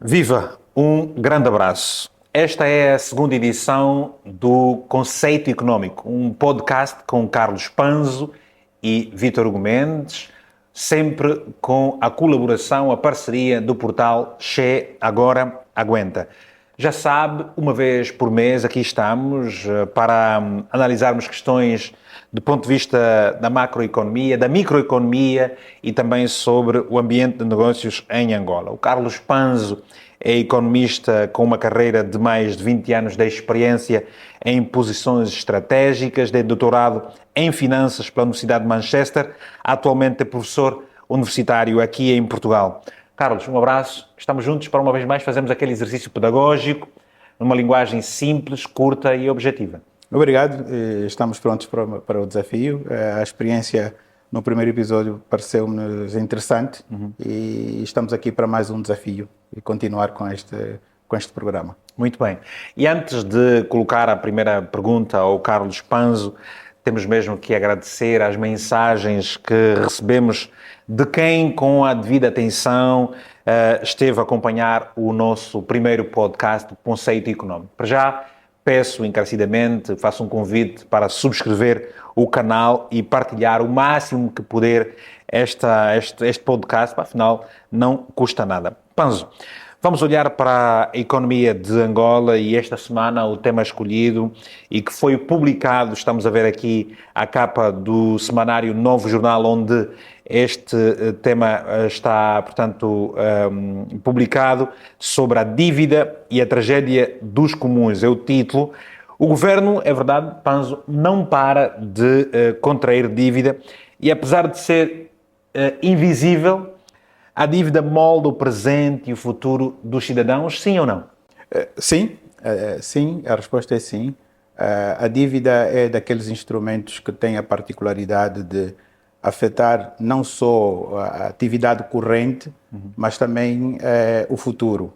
Viva! Um grande abraço. Esta é a segunda edição do Conceito Económico, um podcast com Carlos Panzo e Vítor Hugo Mendes, sempre com a colaboração, a parceria do portal Che Agora Aguenta. Já sabe, uma vez por mês aqui estamos para analisarmos questões do ponto de vista da macroeconomia, da microeconomia e também sobre o ambiente de negócios em Angola. O Carlos Panzo é economista com uma carreira de mais de 20 anos de experiência em posições estratégicas, de doutorado em finanças pela Universidade de Manchester, atualmente é professor universitário aqui em Portugal. Carlos, um abraço, estamos juntos para uma vez mais fazermos aquele exercício pedagógico numa linguagem simples, curta e objetiva. Obrigado, estamos prontos para o desafio. A experiência no primeiro episódio pareceu-nos interessante e estamos aqui para mais um desafio e continuar com este programa. Muito bem. E antes de colocar a primeira pergunta ao Carlos Panzo, temos mesmo que agradecer as mensagens que recebemos de quem, com a devida atenção, esteve a acompanhar o nosso primeiro podcast do Conceito Económico. Para já, peço encarecidamente, faço um convite para subscrever o canal e partilhar o máximo que puder este podcast, afinal não custa nada. Panzo, vamos olhar para a economia de Angola e esta semana o tema escolhido e que foi publicado, estamos a ver aqui a capa do semanário Novo Jornal, onde este tema está, portanto, publicado, sobre a dívida e a tragédia dos comuns. É o título. O governo, é verdade, Panzo, não para de contrair dívida e, apesar de ser invisível, a dívida molda o presente e o futuro dos cidadãos, sim ou não? Sim, a resposta é sim. A dívida é daqueles instrumentos que têm a particularidade de afetar não só a atividade corrente, mas também o futuro.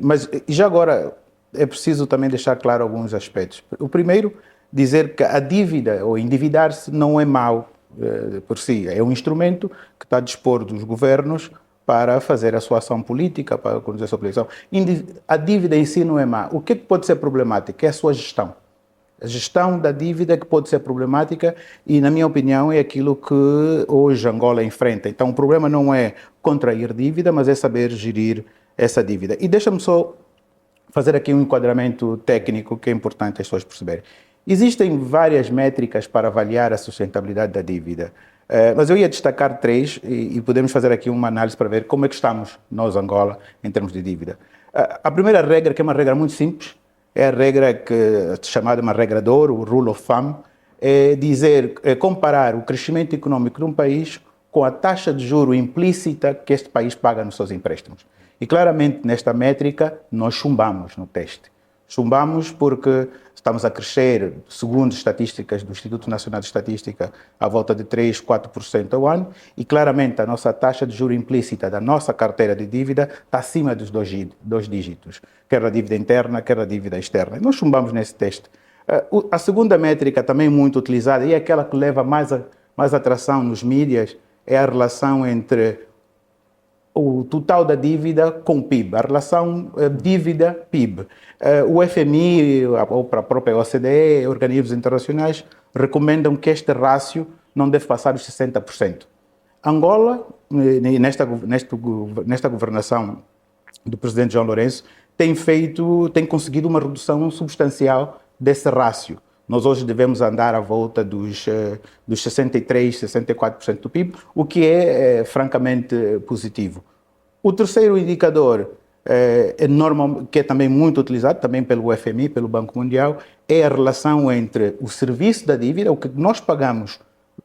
Mas já agora é preciso também deixar claro alguns aspectos. O primeiro, dizer que a dívida ou endividar-se não é mau por si, é um instrumento que está a dispor dos governos para fazer a sua ação política, para conduzir a sua política. A dívida em si não é má. O que pode ser problemático é a sua gestão. A gestão da dívida que pode ser problemática e, na minha opinião, é aquilo que hoje Angola enfrenta. Então, o problema não é contrair dívida, mas é saber gerir essa dívida. E deixa-me só fazer aqui um enquadramento técnico que é importante as pessoas perceberem. Existem várias métricas para avaliar a sustentabilidade da dívida, mas eu ia destacar três e podemos fazer aqui uma análise para ver como é que estamos nós, Angola, em termos de dívida. A primeira regra, que é uma regra muito simples, é a regra chamada uma regra de ouro, o rule of thumb, é comparar o crescimento econômico de um país com a taxa de juro implícita que este país paga nos seus empréstimos. E claramente nesta métrica nós chumbamos no teste. Chumbamos porque estamos a crescer, segundo estatísticas do Instituto Nacional de Estatística, à volta de 3, 4% ao ano, e claramente a nossa taxa de juro implícita da nossa carteira de dívida está acima dos dois dígitos, quer a dívida interna, quer a dívida externa. E nós chumbamos nesse teste. A segunda métrica, também muito utilizada, e é aquela que leva mais atração nos mídias, é a relação entre o total da dívida com o PIB, a relação dívida-PIB. O FMI, ou para a própria OCDE, organismos internacionais, recomendam que este rácio não deve passar dos 60%. Angola, nesta governação do presidente João Lourenço, tem conseguido uma redução substancial desse rácio. Nós hoje devemos andar à volta dos 63%, 64% do PIB, o que é francamente positivo. O terceiro indicador, que é também muito utilizado, também pelo FMI, pelo Banco Mundial, é a relação entre o serviço da dívida, o que nós pagamos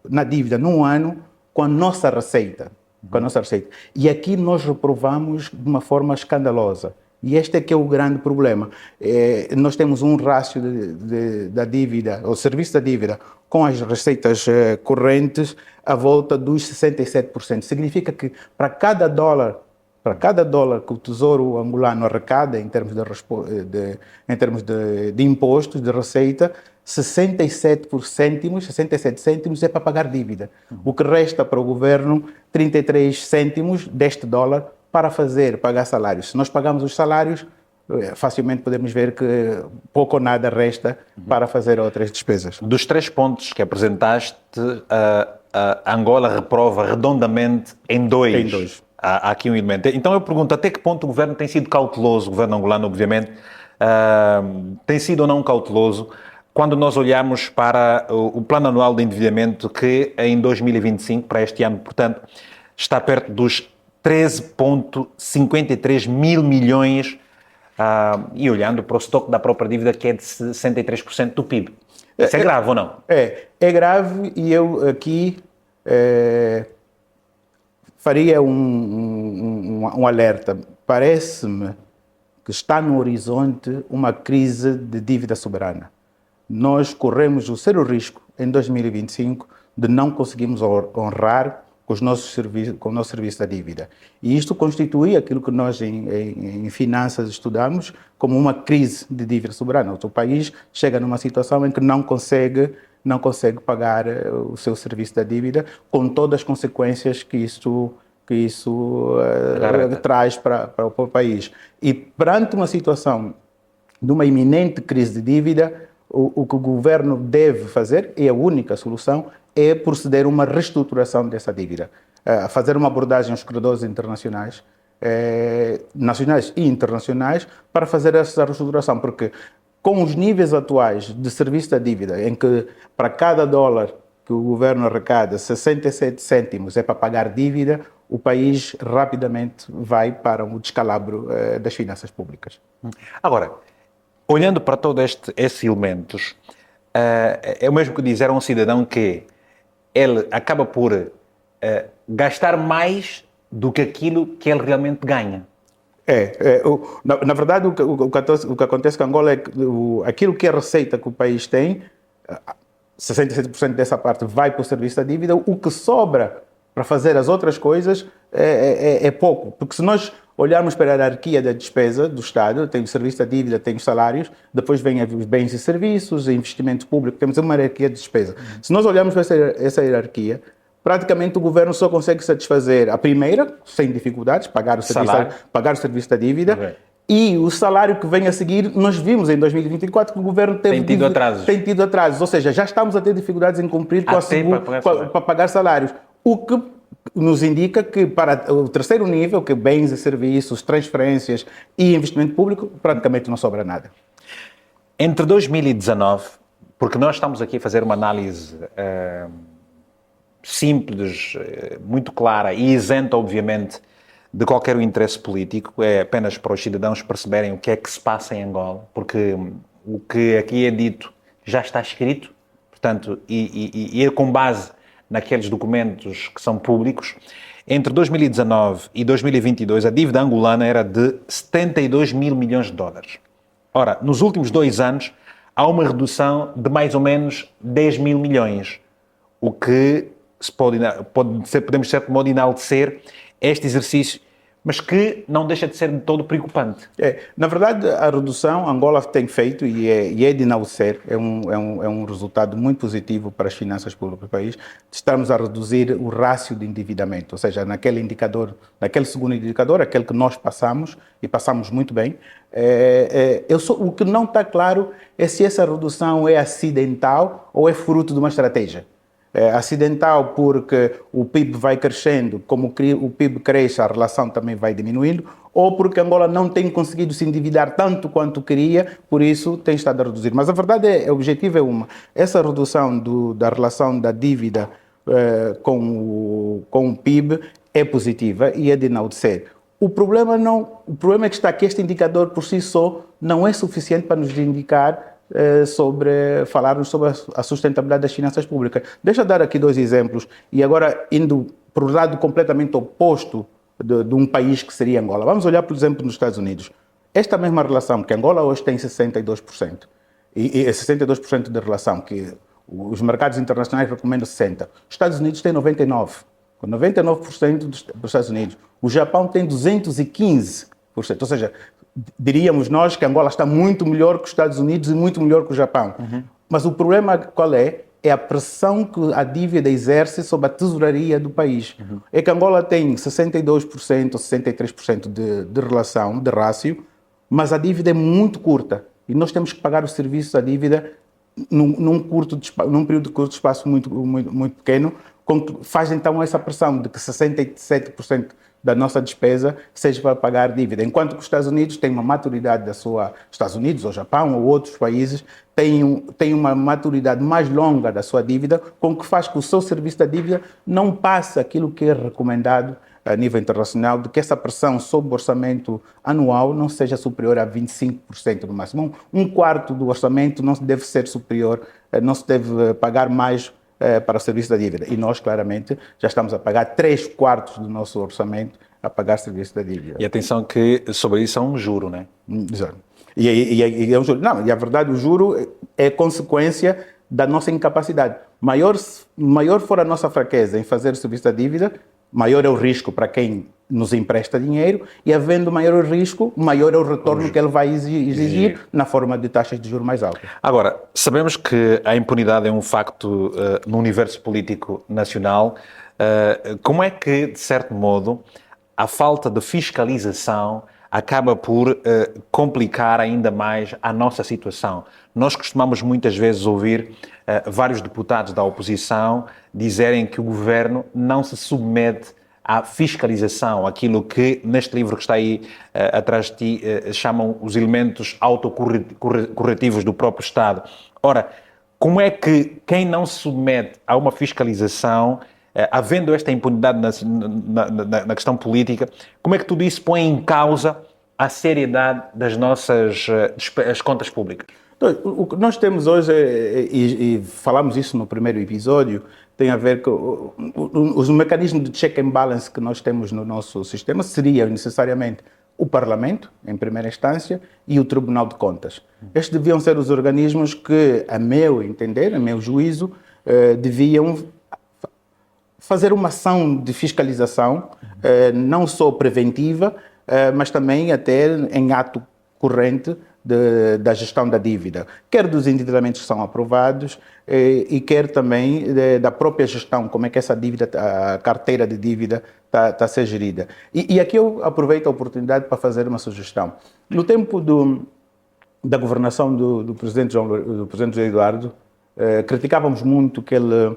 na dívida num ano, com a nossa receita. E aqui nós reprovamos de uma forma escandalosa. E este é que é o grande problema. Nós temos um rácio da dívida, o serviço da dívida, com as receitas correntes à volta dos 67%. Significa que para cada dólar que o Tesouro angolano arrecada em termos de impostos, de receita, 67 cêntimos é para pagar dívida. O que resta para o governo, 33 cêntimos deste dólar para pagar salários. Se nós pagamos os salários, facilmente podemos ver que pouco ou nada resta para fazer outras despesas. Dos 3 pontos que apresentaste, a Angola reprova redondamente em 2. Em 2. Há aqui um elemento. Então eu pergunto, até que ponto o governo tem sido cauteloso, o governo angolano, obviamente, tem sido ou não cauteloso, quando nós olhamos para o plano anual de endividamento que em 2025, para este ano, portanto, está perto dos 13,53 mil milhões, e olhando para o estoque da própria dívida, que é de 63% do PIB. Isso é grave ou não? É grave, e eu aqui faria um alerta. Parece-me que está no horizonte uma crise de dívida soberana. Nós corremos o sério risco, em 2025, de não conseguirmos honrar com o nosso serviço da dívida. E isto constitui aquilo que nós em finanças estudamos como uma crise de dívida soberana. O país chega numa situação em que não consegue pagar o seu serviço da dívida, com todas as consequências que isso traz para o país. E perante uma situação de uma iminente crise de dívida, o que o governo deve fazer, e a única solução, é proceder a uma reestruturação dessa dívida. Fazer uma abordagem aos credores internacionais, nacionais e internacionais, para fazer essa reestruturação, porque com os níveis atuais de serviço da dívida, em que para cada dólar que o governo arrecada, 67 cêntimos é para pagar dívida, o país rapidamente vai para um descalabro das finanças públicas. Agora, olhando para todos esses elementos, é o mesmo que dizer a um cidadão que ele acaba por gastar mais do que aquilo que ele realmente ganha. Na verdade, o que acontece com Angola é que aquilo que é a receita que o país tem, 67% dessa parte vai para o serviço da dívida, o que sobra para fazer as outras coisas é pouco. Porque se nós olharmos para a hierarquia da despesa do Estado, tem o serviço da dívida, tem os salários, depois vem os bens e serviços, investimento público, temos uma hierarquia de despesa. Se nós olharmos para essa hierarquia, praticamente o governo só consegue satisfazer a primeira, sem dificuldades, pagar o serviço da dívida. Okay. E o salário que vem a seguir, nós vimos em 2024 que o governo tem tido atrasos. Ou seja, já estamos a ter dificuldades em cumprir para pagar salários. O que nos indica que para o terceiro nível, que bens e serviços, transferências e investimento público, praticamente não sobra nada. Entre 2019, porque nós estamos aqui a fazer uma análise simples, muito clara e isenta, obviamente, de qualquer interesse político, é apenas para os cidadãos perceberem o que é que se passa em Angola, porque o que aqui é dito já está escrito, portanto, e é com base naqueles documentos que são públicos. Entre 2019 e 2022, a dívida angolana era de 72 mil milhões de dólares. Ora, nos últimos 2 anos, há uma redução de mais ou menos 10 mil milhões, o que podemos de certo modo enaltecer este exercício, mas que não deixa de ser de todo preocupante. Na verdade, a redução Angola tem feito e é de enaltecer, é um resultado muito positivo para as finanças públicas do país. Estamos a reduzir o rácio de endividamento, ou seja, naquele segundo indicador, aquele que nós passamos, e passamos muito bem. O que não está claro é se essa redução é acidental ou é fruto de uma estratégia. Acidental porque o PIB vai crescendo, como o PIB cresce, a relação também vai diminuindo, ou porque Angola não tem conseguido se endividar tanto quanto queria, por isso tem estado a reduzir. Mas a verdade o objetivo é essa redução da relação da dívida com o PIB é positiva e é de enaltecer. O problema é que está aqui, este indicador por si só não é suficiente para nos indicar falarmos sobre a sustentabilidade das finanças públicas. Deixa eu dar aqui 2 exemplos, e agora indo para o lado completamente oposto de um país que seria Angola. Vamos olhar, por exemplo, nos Estados Unidos. Esta mesma relação, que Angola hoje tem 62%, e 62% de relação, que os mercados internacionais recomendam 60%. Os Estados Unidos têm 99%, com 99% dos Estados Unidos. O Japão tem 215%, ou seja, diríamos nós que Angola está muito melhor que os Estados Unidos e muito melhor que o Japão. Mas o problema qual é? é a pressão que a dívida exerce sobre a tesouraria do país. É que Angola tem 62% ou 63% de relação, de rácio, mas a dívida é muito curta e nós temos que pagar os serviços da dívida num período de curto espaço muito pequeno, faz então essa pressão de que 67% da nossa despesa seja para pagar dívida, enquanto que os Estados Unidos têm uma maturidade Estados Unidos ou Japão ou outros países têm uma maturidade mais longa da sua dívida, com que faz que o seu serviço da dívida não passe aquilo que é recomendado a nível internacional, de que essa pressão sobre o orçamento anual não seja superior a 25% no máximo. Um quarto do orçamento não deve ser superior, não se deve pagar mais para o serviço da dívida. E nós, claramente, já estamos a pagar 3/4 do nosso orçamento a pagar serviço da dívida. E atenção que sobre isso há um juro, né? Exato. E é um juro. Não, e a verdade, o juro é consequência da nossa incapacidade. Maior for a nossa fraqueza em fazer o serviço da dívida, maior é o risco para quem nos empresta dinheiro, e havendo maior o risco, maior é o retorno que ele vai exigir na forma de taxas de juros mais altas. Agora, sabemos que a impunidade é um facto no universo político nacional. Como é que, de certo modo, a falta de fiscalização acaba por complicar ainda mais a nossa situação? Nós costumamos muitas vezes ouvir vários deputados da oposição dizerem que o governo não se submete à fiscalização, aquilo que neste livro que está aí atrás de ti chamam os elementos autocorretivos do próprio Estado. Ora, como é que quem não se submete a uma fiscalização, havendo esta impunidade na questão política, como é que tudo isso põe em causa a seriedade das nossas as contas públicas? Então, o que nós temos hoje, e falamos isso no primeiro episódio, tem a ver com os mecanismos de check and balance que nós temos no nosso sistema, seriam necessariamente o Parlamento, em primeira instância, e o Tribunal de Contas. Estes deviam ser os organismos que, a meu entender, a meu juízo, deviam fazer uma ação de fiscalização, não só preventiva, mas também até em ato corrente da gestão da dívida, quer dos endividamentos que são aprovados e quer também da própria gestão, como é que essa dívida, a carteira de dívida está a ser gerida. E aqui eu aproveito a oportunidade para fazer uma sugestão. No tempo da governação do presidente José Eduardo, criticávamos muito que ele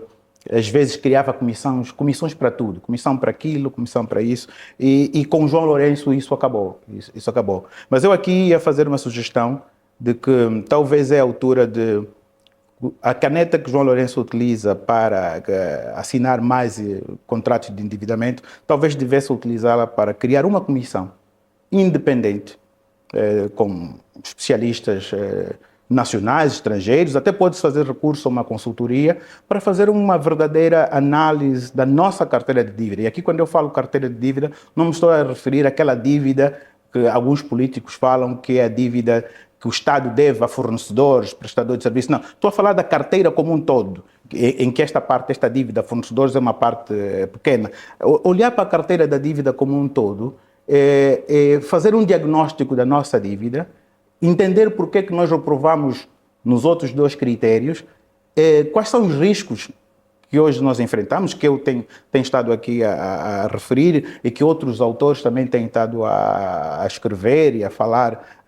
às vezes criava comissões para tudo, comissão para aquilo, comissão para isso, e com João Lourenço isso acabou. Mas eu aqui ia fazer uma sugestão de que talvez é a altura de a caneta que João Lourenço utiliza para assinar mais contratos de endividamento, talvez devesse utilizá-la para criar uma comissão independente, com especialistas nacionais, estrangeiros, até pode-se fazer recurso a uma consultoria para fazer uma verdadeira análise da nossa carteira de dívida. E aqui, quando eu falo carteira de dívida, não me estou a referir àquela dívida que alguns políticos falam que é a dívida que o Estado deve a fornecedores, prestadores de serviços. Não, estou a falar da carteira como um todo, em que esta dívida a fornecedores é uma parte pequena. Olhar para a carteira da dívida como um todo, fazer um diagnóstico da nossa dívida, entender por que nós aprovamos nos outros dois critérios, quais são os riscos que hoje nós enfrentamos, que eu tenho estado aqui a referir e que outros autores também têm estado a escrever e a falar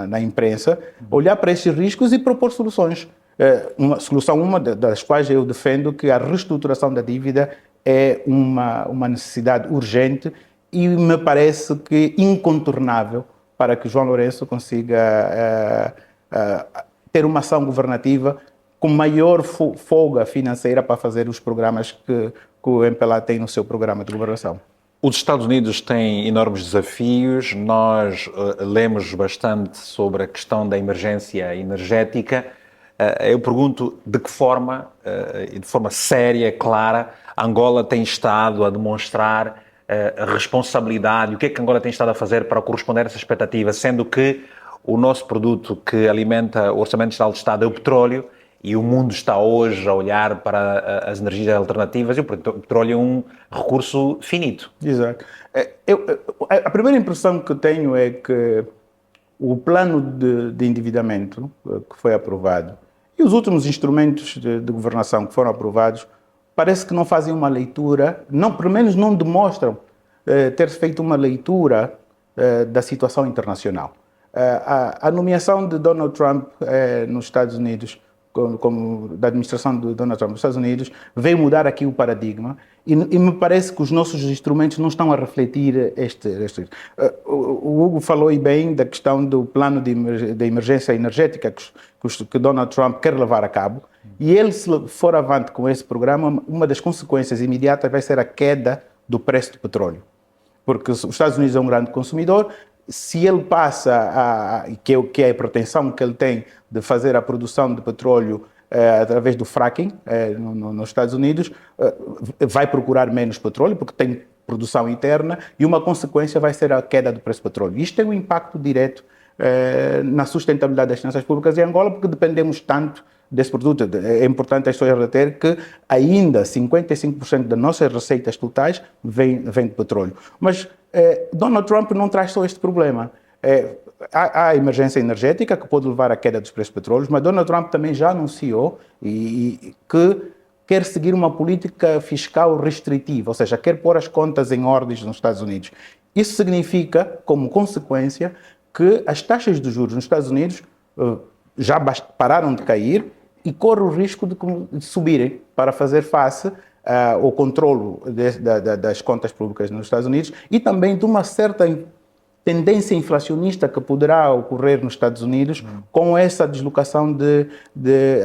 na imprensa, olhar para esses riscos e propor soluções. Uma das quais eu defendo que a reestruturação da dívida é uma necessidade urgente e me parece que incontornável para que João Lourenço consiga ter uma ação governativa com maior folga financeira para fazer os programas que o MPLA tem no seu programa de governação. Os Estados Unidos têm enormes desafios. Nós lemos bastante sobre a questão da emergência energética. Eu pergunto de que forma, e de forma séria, clara, Angola tem estado a demonstrar a responsabilidade, o que é que Angola tem estado a fazer para corresponder a essa expectativa, sendo que o nosso produto que alimenta o Orçamento Geral do Estado é o petróleo e o mundo está hoje a olhar para as energias alternativas e o petróleo é um recurso finito. Exato. A primeira impressão que tenho é que o plano de endividamento que foi aprovado E os últimos instrumentos de governação que foram aprovados parece que não fazem uma leitura, não, pelo menos não demonstram ter feito uma leitura da situação internacional. A nomeação de Donald Trump nos Estados Unidos, da administração de Donald Trump nos Estados Unidos, veio mudar aqui o paradigma e me parece que os nossos instrumentos não estão a refletir o Hugo falou bem da questão do plano de emergência energética que Donald Trump quer levar a cabo, e ele, se for avante com esse programa, uma das consequências imediatas vai ser a queda do preço do petróleo, porque os Estados Unidos é um grande consumidor. Se ele passa, que é a pretensão que ele tem de fazer a produção de petróleo através do fracking nos Estados Unidos, vai procurar menos petróleo, porque tem produção interna, e uma consequência vai ser a queda do preço do petróleo. Isto tem um impacto direto na sustentabilidade das finanças públicas em Angola, porque dependemos tanto desse produto. É importante as pessoas reter que ainda 55% das nossas receitas totais vem de petróleo. Mas Donald Trump não traz só este problema. Há a emergência energética que pode levar à queda dos preços do petróleo, mas Donald Trump também já anunciou que quer seguir uma política fiscal restritiva, ou seja, quer pôr as contas em ordem nos Estados Unidos. Isso significa, como consequência, que as taxas de juros nos Estados Unidos já pararam de cair e corre o risco de subirem para fazer face ao controlo das contas públicas nos Estados Unidos e também de uma certa tendência inflacionista que poderá ocorrer nos Estados Unidos com essa deslocação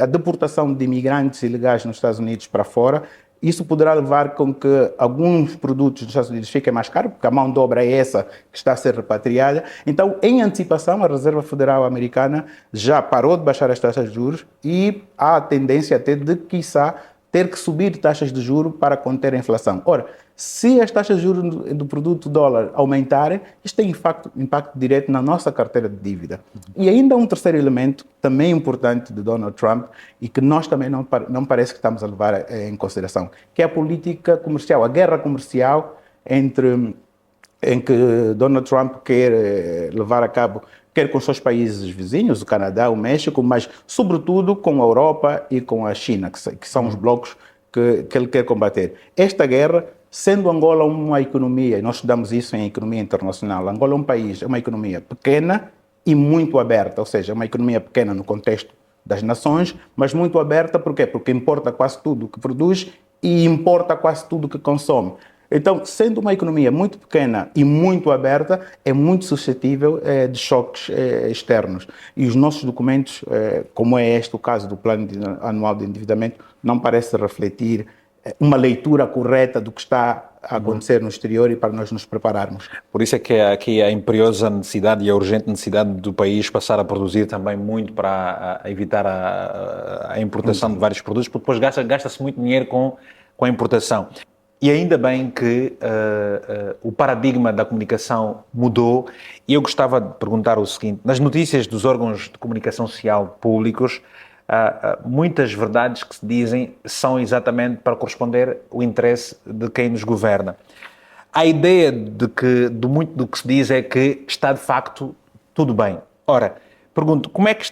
a deportação de imigrantes ilegais nos Estados Unidos para fora. Isso poderá levar com que alguns produtos dos Estados Unidos fiquem mais caros, porque a mão de obra é essa que está a ser repatriada. Então, em antecipação, a Reserva Federal Americana já parou de baixar as taxas de juros e há a tendência até de, quiçá, ter que subir taxas de juros para conter a inflação. Ora, se as taxas de juros do produto dólar aumentarem, isto tem impacto direto na nossa carteira de dívida. E ainda um terceiro elemento, também importante de Donald Trump, e que nós também não parece que estamos a levar em consideração, que é a política comercial, a guerra comercial em que Donald Trump quer levar a cabo, quer com os seus países vizinhos, o Canadá, o México, mas sobretudo com a Europa e com a China, que são os blocos que ele quer combater. Esta guerra, sendo Angola uma economia, e nós estudamos isso em economia internacional, Angola é um país, é uma economia pequena e muito aberta, ou seja, é uma economia pequena no contexto das nações, mas muito aberta, por quê? Porque importa quase tudo o que produz e importa quase tudo o que consome. Então, sendo uma economia muito pequena e muito aberta, é muito suscetível de choques externos. E os nossos documentos, como é este o caso do Plano Anual de Endividamento, não parece refletir uma leitura correta do que está a acontecer no exterior e para nós nos prepararmos. Por isso é que há aqui a imperiosa necessidade e a urgente necessidade do país passar a produzir também muito para evitar a importação de vários produtos, porque depois gasta-se muito dinheiro com a importação. E ainda bem que o paradigma da comunicação mudou, e eu gostava de perguntar o seguinte: nas notícias dos órgãos de comunicação social públicos, muitas verdades que se dizem são exatamente para corresponder ao interesse de quem nos governa. A ideia de muito do que se diz é que está de facto tudo bem. Ora, pergunto, como é que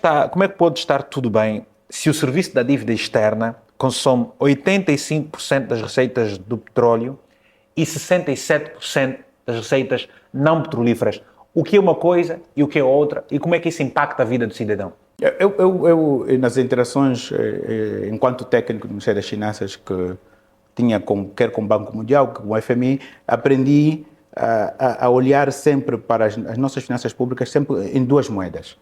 pode estar tudo bem se o serviço da dívida externa consome 85% das receitas do petróleo e 67% das receitas não petrolíferas? O que é uma coisa e o que é outra, e como é que isso impacta a vida do cidadão? Eu nas interações, enquanto técnico do Ministério das Finanças, que tinha quer com o Banco Mundial, com o FMI, aprendi a olhar sempre para as nossas finanças públicas sempre em duas moedas.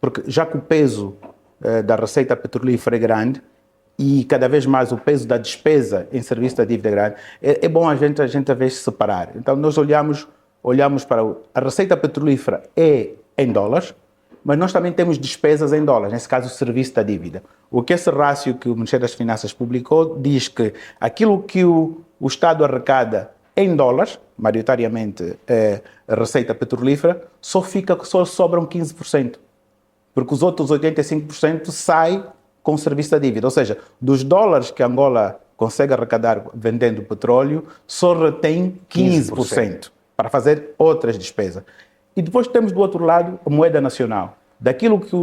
Porque já que o peso da receita petrolífera é grande, e cada vez mais o peso da despesa em serviço da dívida é grande, é bom a gente às vezes separar. Então nós olhamos para a receita petrolífera é em dólares, mas nós também temos despesas em dólares, nesse caso o serviço da dívida. O que esse rácio que o Ministério das Finanças publicou diz que aquilo que o Estado arrecada em dólares, maioritariamente a receita petrolífera, só sobram 15%, porque os outros 85% saem com o serviço da dívida. Ou seja, dos dólares que Angola consegue arrecadar vendendo petróleo, só retém 15% para fazer outras despesas. E depois temos do outro lado a moeda nacional. daquilo que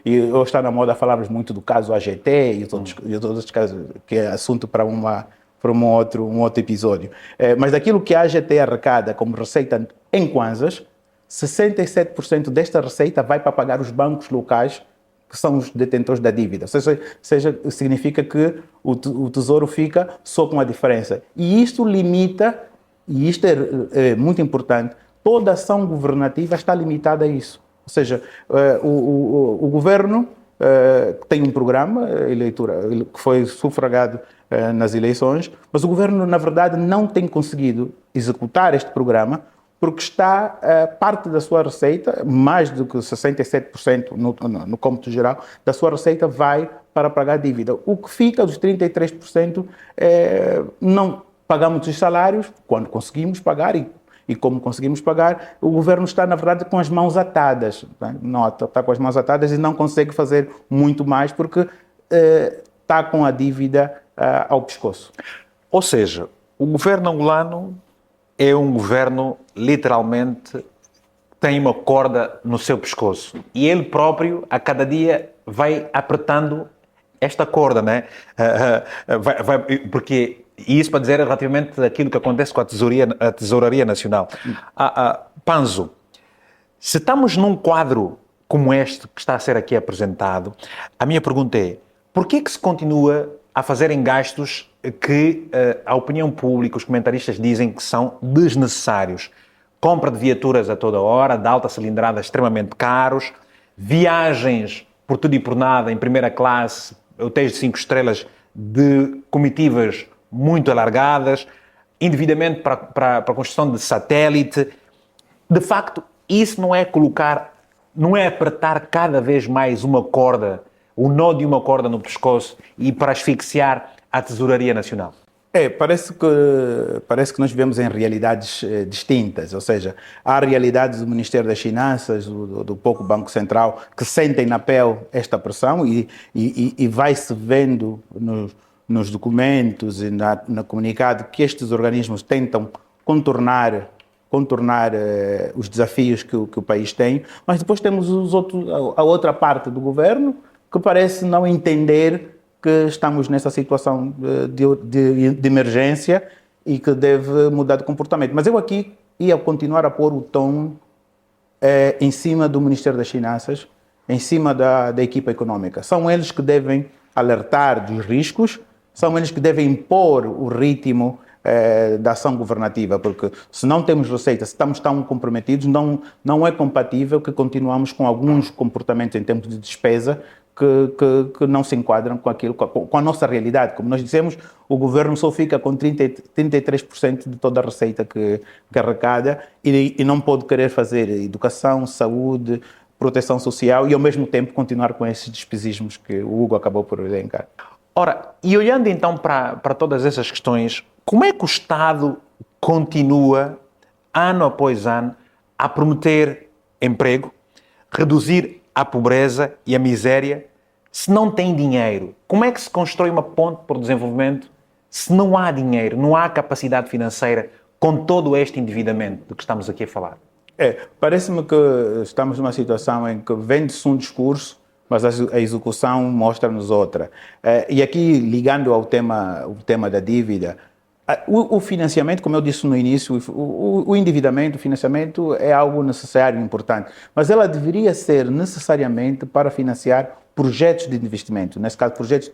e hoje está na moda falarmos muito do caso AGT e os outros casos, que é assunto para um outro episódio. Mas daquilo que a AGT arrecada como receita em kwanzas, 67% desta receita vai para pagar os bancos locais que são os detentores da dívida. Seja, significa que o Tesouro fica só com a diferença. E isto limita, e isto é muito importante, toda ação governativa está limitada a isso. Ou seja, o governo tem um programa eleitoral que foi sufragado nas eleições, mas o governo, na verdade, não tem conseguido executar este programa porque parte da sua receita, mais do que 67% no cômputo geral, da sua receita vai para pagar dívida. O que fica dos 33% não pagamos os salários quando conseguimos pagar e como conseguimos pagar, o governo está, na verdade, com as mãos atadas. Né? Não, está com as mãos atadas e não consegue fazer muito mais porque está com a dívida ao pescoço. Ou seja, o governo angolano é um governo, literalmente, tem uma corda no seu pescoço. E ele próprio, a cada dia, vai apertando esta corda, né? Porque isso para dizer relativamente aquilo que acontece com a Tesouraria Nacional. Panzo, se estamos num quadro como este que está a ser aqui apresentado, a minha pergunta é, por que se continua a fazerem gastos que a opinião pública, os comentaristas dizem que são desnecessários? Compra de viaturas a toda hora, de alta cilindrada extremamente caros, viagens por tudo e por nada em primeira classe, hotéis de 5 estrelas de comitivas muito alargadas, endividamento para a construção de satélite. De facto, isso não é apertar cada vez mais uma corda, o nó de uma corda no pescoço e para asfixiar a Tesouraria Nacional? Parece que nós vivemos em realidades distintas, ou seja, há realidades do Ministério das Finanças, do próprio Banco Central, que sentem na pele esta pressão e vai-se vendo nos documentos e no comunicado que estes organismos tentam contornar os desafios que o país tem, mas depois temos a outra parte do governo que parece não entender que estamos nessa situação de emergência e que deve mudar de comportamento. Mas eu aqui ia continuar a pôr o tom em cima do Ministério das Finanças, em cima da equipa econômica. São eles que devem alertar dos riscos, são eles que devem impor o ritmo da ação governativa, porque se não temos receita, se estamos tão comprometidos, não é compatível que continuamos com alguns comportamentos em termos de despesa que não se enquadram com a nossa realidade. Como nós dissemos, o governo só fica com 33% de toda a receita que arrecada e não pode querer fazer educação, saúde, proteção social e ao mesmo tempo continuar com esses despesismos que o Hugo acabou por elencar. Ora, e olhando então para todas essas questões, como é que o Estado continua, ano após ano, a prometer emprego, reduzir a pobreza e a miséria, se não tem dinheiro? Como é que se constrói uma ponte para o desenvolvimento se não há dinheiro, não há capacidade financeira com todo este endividamento de que estamos aqui a falar? Parece-me que estamos numa situação em que vende-se um discurso, mas a execução mostra-nos outra. E aqui, ligando ao tema da dívida, o financiamento, como eu disse no início, o endividamento, o financiamento é algo necessário e importante, mas ela deveria ser necessariamente para financiar projetos de investimento, nesse caso projetos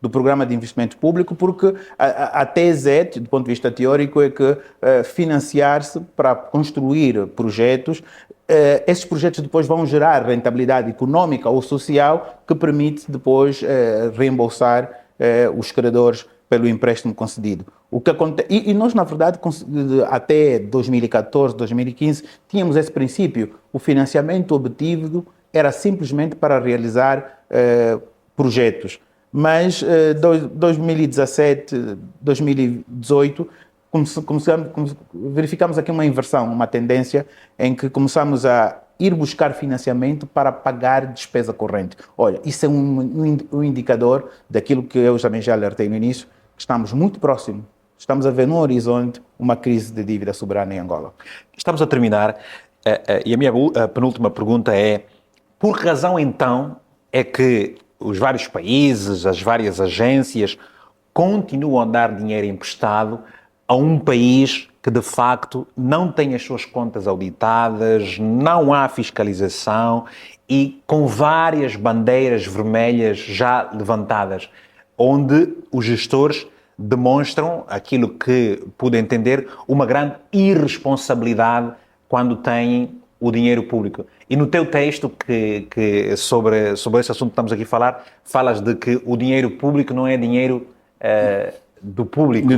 do Programa de Investimento Público, porque a tese, do ponto de vista teórico, é que financiar-se para construir projetos, esses projetos depois vão gerar rentabilidade econômica ou social que permite depois reembolsar os credores pelo empréstimo concedido. O que acontece, e nós, na verdade, até 2014, 2015, tínhamos esse princípio. O financiamento obtido era simplesmente para realizar projetos. Mas 2017, 2018, verificamos aqui uma inversão, uma tendência em que começamos a ir buscar financiamento para pagar despesa corrente. Olha, isso é um indicador daquilo que eu também já alertei no início, que estamos muito próximos. Estamos a ver no horizonte uma crise de dívida soberana em Angola. Estamos a terminar e a minha penúltima pergunta é: Por que razão, então, é que os vários países, as várias agências, continuam a dar dinheiro emprestado a um país que, de facto, não tem as suas contas auditadas, não há fiscalização e com várias bandeiras vermelhas já levantadas, onde os gestores demonstram aquilo que pude entender, uma grande irresponsabilidade quando têm o dinheiro público. E no teu texto, sobre esse assunto que estamos aqui a falar, falas de que o dinheiro público não é dinheiro do público.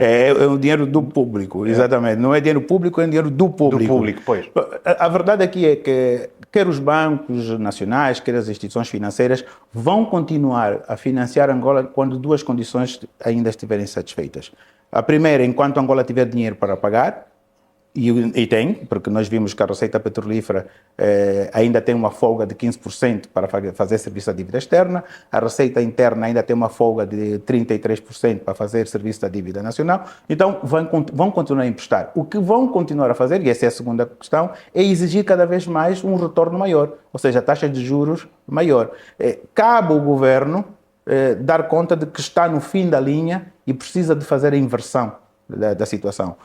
É o dinheiro do público, exatamente. Não é dinheiro público, é dinheiro do público. Do público, pois. A verdade aqui é que quer os bancos nacionais, quer as instituições financeiras vão continuar a financiar Angola quando duas condições ainda estiverem satisfeitas. A primeira, enquanto Angola tiver dinheiro para pagar, e tem, porque nós vimos que a Receita Petrolífera ainda tem uma folga de 15% para fazer serviço da dívida externa, a Receita Interna ainda tem uma folga de 33% para fazer serviço da dívida nacional, então vão continuar a emprestar. O que vão continuar a fazer, e essa é a segunda questão, é exigir cada vez mais um retorno maior, ou seja, a taxa de juros maior. Cabe ao governo dar conta de que está no fim da linha e precisa de fazer a inversão da situação.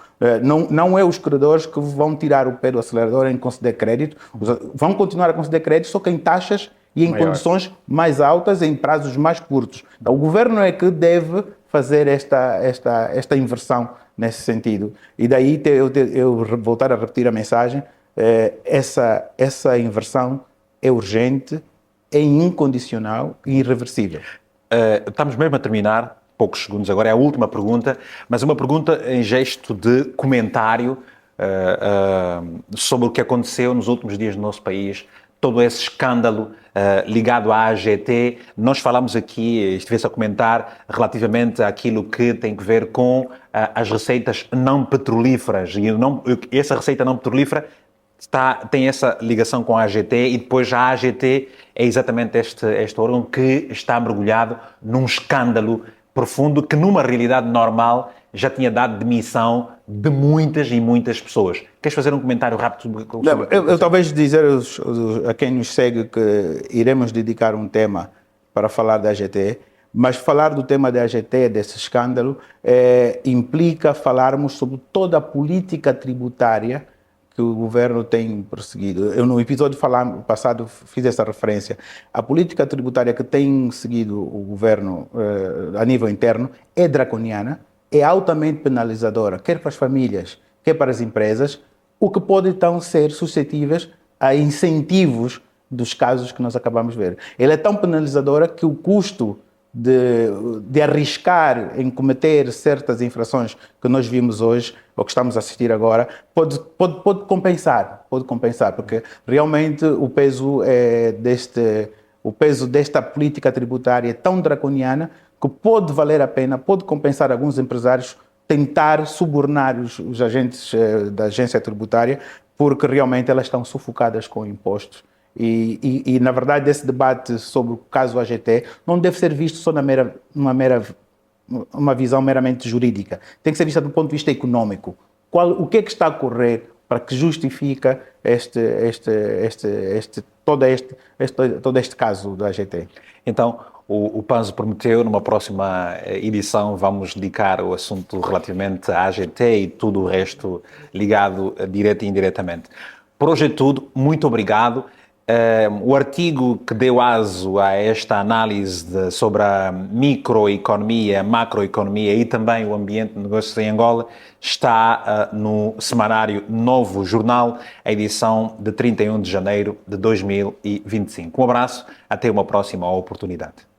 Não é os credores que vão tirar o pé do acelerador em conceder crédito, vão continuar a conceder crédito, só que em taxas e em condições mais altas, em prazos mais curtos. Então, o governo é que deve fazer esta inversão nesse sentido. E daí eu voltar a repetir a mensagem, essa inversão é urgente, é incondicional e irreversível. Estamos mesmo a terminar. Poucos segundos agora, é a última pergunta, mas uma pergunta em gesto de comentário sobre o que aconteceu nos últimos dias no nosso país, todo esse escândalo ligado à AGT. Nós falamos aqui, estivesse a comentar, relativamente àquilo que tem que ver com as receitas não petrolíferas, e essa receita não petrolífera tem essa ligação com a AGT e depois a AGT é exatamente este órgão que está mergulhado num escândalo profundo que numa realidade normal já tinha dado demissão de muitas e muitas pessoas. Queres fazer um comentário rápido sobre eu talvez dizer a quem nos segue que iremos dedicar um tema para falar da AGT, mas falar do tema da AGT, desse escândalo, implica falarmos sobre toda a política tributária que o governo tem perseguido. Eu no episódio passado fiz essa referência. A política tributária que tem seguido o governo a nível interno é draconiana, é altamente penalizadora, quer para as famílias, quer para as empresas, o que pode então ser suscetíveis a incentivos dos casos que nós acabamos de ver. Ela é tão penalizadora que o custo de arriscar em cometer certas infrações que nós vimos hoje, ou que estamos a assistir agora, pode compensar, porque realmente o peso desta política tributária é tão draconiana que pode valer a pena, pode compensar alguns empresários tentar subornar os agentes da agência tributária, porque realmente elas estão sufocadas com impostos. E, na verdade, esse debate sobre o caso AGT não deve ser visto só uma visão meramente jurídica. Tem que ser vista do ponto de vista econômico. O que é que está a ocorrer para que justifica todo este caso da AGT? Então, o Panzo prometeu, numa próxima edição, vamos dedicar o assunto relativamente à AGT e tudo o resto ligado direto e indiretamente. Por hoje é tudo. Muito obrigado. O artigo que deu aso a esta análise sobre a microeconomia, a macroeconomia e também o ambiente de negócios em Angola está no semanário Novo Jornal, a edição de 31 de janeiro de 2025. Um abraço, até uma próxima oportunidade.